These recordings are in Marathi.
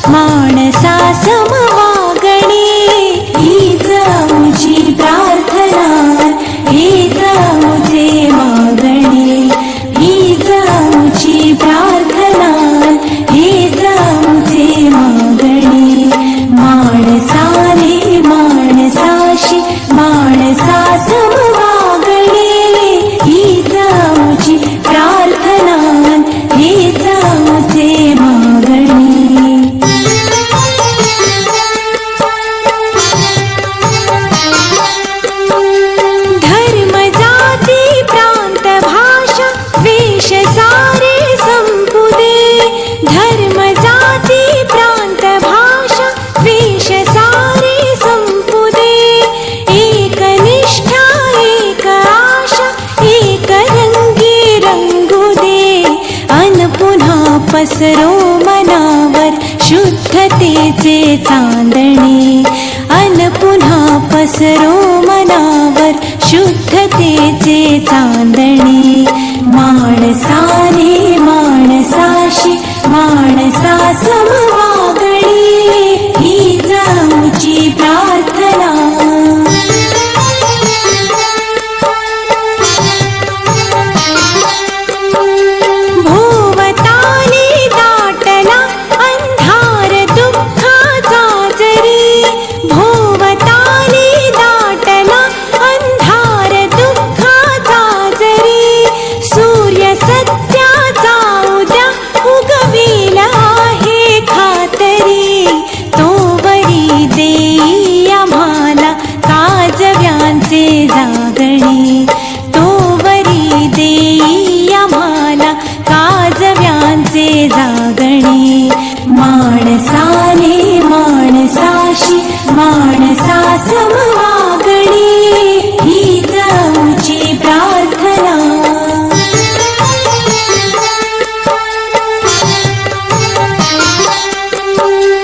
माणसा समवागणे हीच आमची प्रार्थना हीच आमचे मागणे हीच आमची प्रार्थना हीच आमचे मागणे माणसाने माणसाशी माणसा समवागणे हीच आमची प्रार्थना हीच आमचे मागणे धर्म जाती प्रांत भाषा वेश सारे संपुदे धर्म जाती प्रांत भाषा वेश सारे संपुदे एक निष्ठा एक आशा एक रंगी रंगू दे अन पुन्हा पसरो मनावर शुद्धतेचे चांदणे अन पुन्हा पसरो मनावर शुद्धतेचे चांदणे माणसाने माणसाशी माणसा समवागणे हीच आमची प्रार्थना भोवताली दाटला अंधार दुःखाचा जरी भोवताली दाटला अंधार दुःखाचा जरी सूर्य सत्याचा उद्या उगविल आहे खातरी तोवरी देई आम्हाला काजव्यांचे जागणे तोवरी देई आम्हाला काजव्यांचे जागणे माणसाने माणसाशी माणसा समवागणे हीच आमची प्रार्थना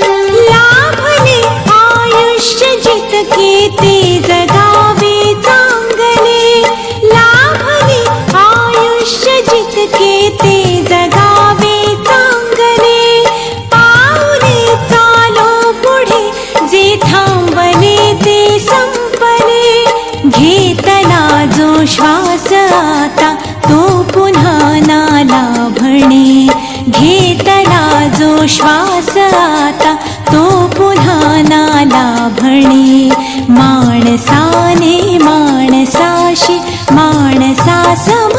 लाभले आयुष्य जितके ते जगावे चांगले लाभले आयुष्य जितके ते जगावे चांगले पाऊले चालो पुढे जे थांबले ते संपले घेतला जो श्वास आता तो पुन्हा ना लाभणे घेतला जो श्वास आता तो पुन्हा ना लाभणे माणसाने माणसाशी माणसा सम